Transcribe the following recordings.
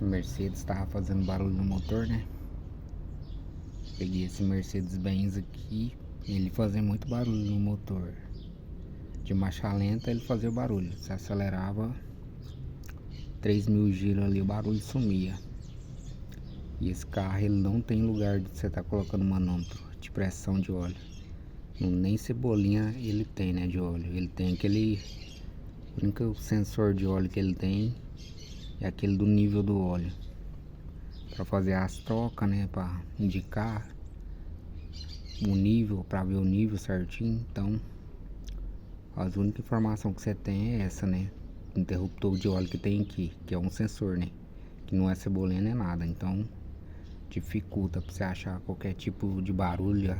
Mercedes estava fazendo barulho no motor, né? Peguei esse Mercedes-Benz aqui, ele fazia muito barulho no motor. De marcha lenta ele fazia barulho, se acelerava 3.000 giros ali, o barulho sumia. E esse carro ele não tem lugar de você estar colocando manômetro de pressão de óleo. Nem cebolinha ele tem, né, de óleo. Ele tem aquele, o único sensor de óleo que ele tem é aquele do nível do óleo, para fazer as trocas, né, para indicar o nível, para ver o nível certinho. Então as únicas informações que você tem é essa, né, interruptor de óleo que tem aqui, que é um sensor, né, que não é cebolinha nem nada. Então dificulta para você achar qualquer tipo de barulho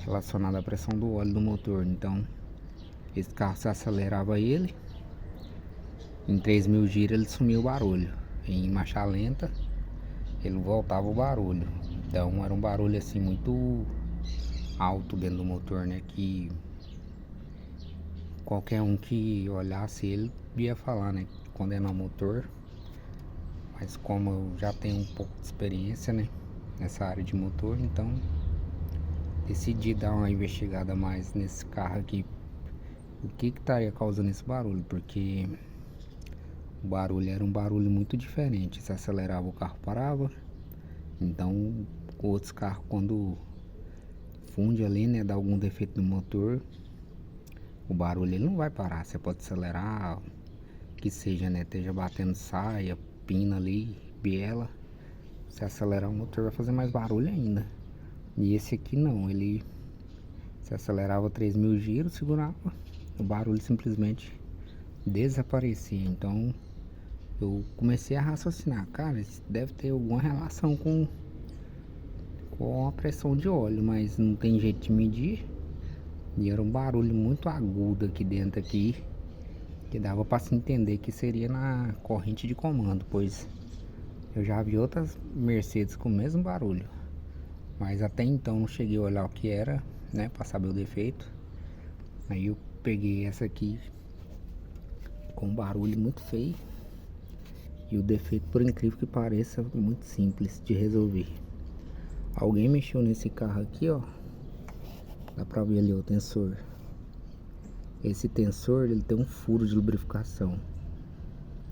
relacionado à pressão do óleo do motor. Então esse carro, se acelerava ele em 3.000 giros, ele sumia o barulho. Em marcha lenta ele voltava o barulho. Então era um barulho assim muito alto dentro do motor, né, que qualquer um que olhasse ele ia falar, né, condenar o motor. Mas como eu já tenho um pouco de experiência, né, nessa área de motor, então decidi dar uma investigada mais nesse carro aqui, o que estaria causando esse barulho, porque o barulho era um barulho muito diferente. Se acelerava, o carro parava. Então outros carros, quando funde ali, né, dá algum defeito no motor, o barulho ele não vai parar. Você pode acelerar, que seja, né, esteja batendo saia, pina ali, biela, se acelerar o motor vai fazer mais barulho ainda. E esse aqui não, ele se acelerava 3.000 giros, segurava, o barulho simplesmente desaparecia. Então eu comecei a raciocinar, cara, isso deve ter alguma relação com a pressão de óleo, mas não tem jeito de medir. E era um barulho muito agudo aqui dentro aqui, que dava para se entender que seria na corrente de comando, pois eu já vi outras Mercedes com o mesmo barulho, mas até então não cheguei a olhar o que era, né, para saber o defeito. Aí eu peguei essa aqui com um barulho muito feio, e o defeito, por incrível que pareça, muito simples de resolver. Alguém mexeu nesse carro aqui, ó, dá pra ver ali o tensor. Esse tensor ele tem um furo de lubrificação,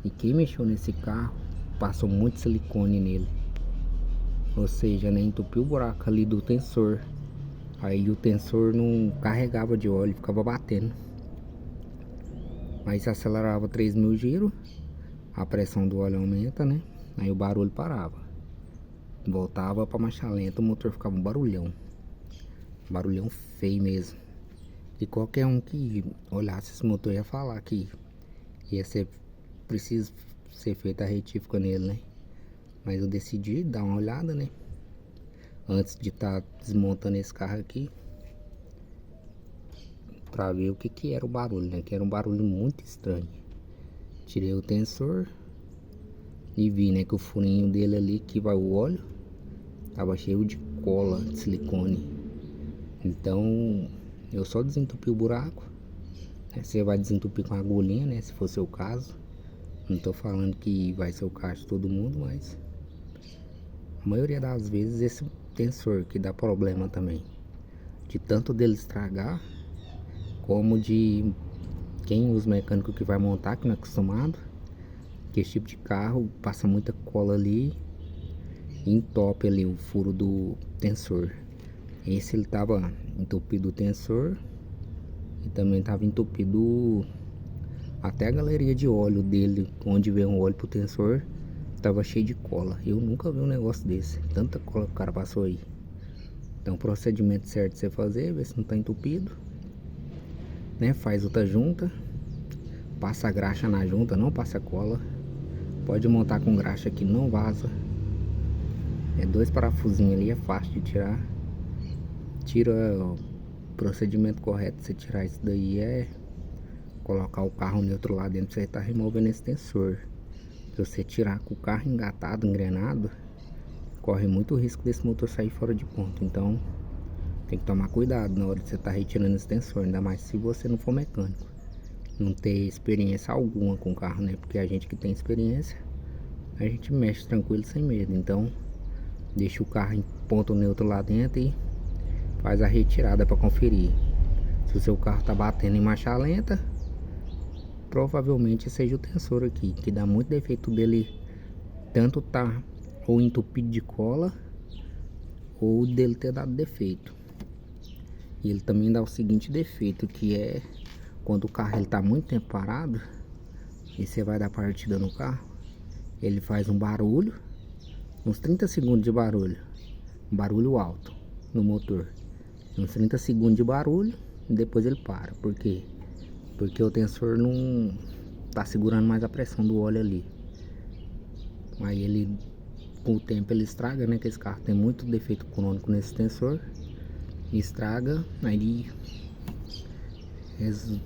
e quem mexeu nesse carro passou muito silicone nele, ou seja, né, entupiu o buraco ali do tensor. Aí o tensor não carregava de óleo, ficava batendo. Mas se acelerava 3.000 giros, a pressão do óleo aumenta, né, aí o barulho parava, voltava para marcha lenta, o motor ficava um barulhão feio mesmo. E qualquer um que olhasse esse motor ia falar que ia ser preciso ser feita a retífica nele, né? Mas eu decidi dar uma olhada, né, antes de estar desmontando esse carro aqui, pra ver o que era o barulho, né? Que era um barulho muito estranho. Tirei o tensor e vi, né, que o furinho dele ali, que vai o óleo, tava cheio de cola de silicone. Então eu só desentupi o buraco, né? Você vai desentupir com a agulhinha, né, se for seu caso. Não tô falando que vai ser o caso de todo mundo, mas a maioria das vezes esse tensor que dá problema também, de tanto dele estragar, como de quem, os mecânicos que vai montar, que não é acostumado, que esse tipo de carro passa muita cola ali e entope ali o furo do tensor. Esse ele tava entupido o tensor e também tava entupido até a galeria de óleo dele, onde vem o óleo pro tensor, tava cheio de cola. Eu nunca vi um negócio desse, tanta cola que o cara passou aí. Então o procedimento certo de você fazer, ver se não tá entupido, né, faz outra junta, passa a graxa na junta, não passa cola. Pode montar com graxa que não vaza. É 2 parafusinhos ali, é fácil de tirar. Tira, o procedimento correto de você tirar isso daí é colocar o carro neutro lá dentro. Você tá removendo esse tensor. Se você tirar com o carro engatado, engrenado, corre muito risco desse motor sair fora de ponto. Então tem que tomar cuidado na hora de você estar retirando esse tensor, ainda mais se você não for mecânico, não ter experiência alguma com o carro, né? Porque a gente que tem experiência a gente mexe tranquilo, sem medo. Então deixa o carro em ponto neutro lá dentro e faz a retirada para conferir. Se o seu carro tá batendo em marcha lenta, provavelmente seja o tensor aqui, que dá muito defeito dele, tanto tá ou entupido de cola ou dele ter dado defeito. E ele também dá o seguinte defeito, que é quando o carro ele tá muito tempo parado e você vai dar partida no carro, ele faz um barulho, uns 30 segundos de barulho, um barulho alto no motor, uns 30 segundos de barulho e depois ele para. Por quê? Porque o tensor não tá segurando mais a pressão do óleo ali. Aí ele, com o tempo, ele estraga, né? Que esse carro tem muito defeito crônico nesse tensor, estraga, aí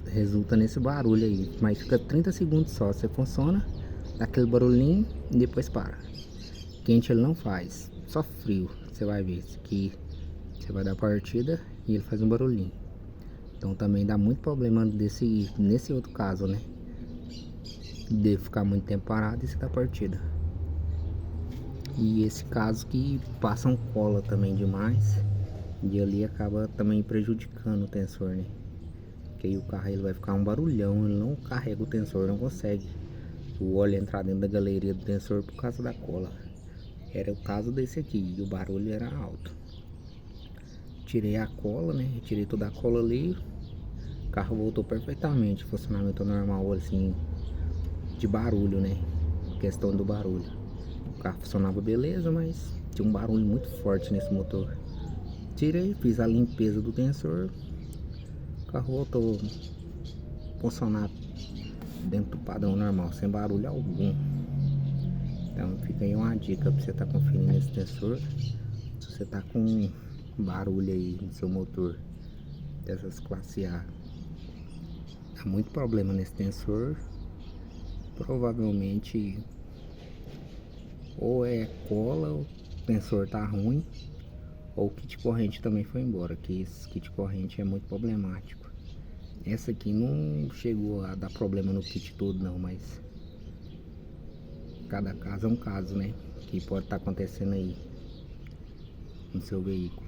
resulta nesse barulho aí. Mas fica 30 segundos só, você funciona, dá aquele barulhinho e depois para. Quente ele não faz, só frio. Você vai ver que você vai dar partida e ele faz um barulhinho. Então também dá muito problema nesse outro caso, né? De ficar muito tempo parado e se dar partida. E esse caso que passam cola também demais, e ali acaba também prejudicando o tensor, né? Porque aí o carro ele vai ficar um barulhão, ele não carrega o tensor, não consegue o óleo entrar dentro da galeria do tensor por causa da cola. Era o caso desse aqui, e o barulho era alto. Tirei a cola, né? Retirei toda a cola ali. O carro voltou perfeitamente, funcionamento normal, assim, de barulho, né? Questão do barulho. O carro funcionava beleza, mas tinha um barulho muito forte nesse motor. Tirei, fiz a limpeza do tensor. O carro voltou a funcionar dentro do padrão normal, sem barulho algum. Então fica aí uma dica pra você estar conferindo esse tensor. Se você tá com barulho aí no seu motor, dessas classe A, dá muito problema nesse tensor. Provavelmente ou é cola, o tensor tá ruim, ou o kit corrente também foi embora, que esse kit corrente é muito problemático. Essa aqui não chegou a dar problema no kit todo não, mas cada caso é um caso, né? Que pode estar acontecendo aí no seu veículo.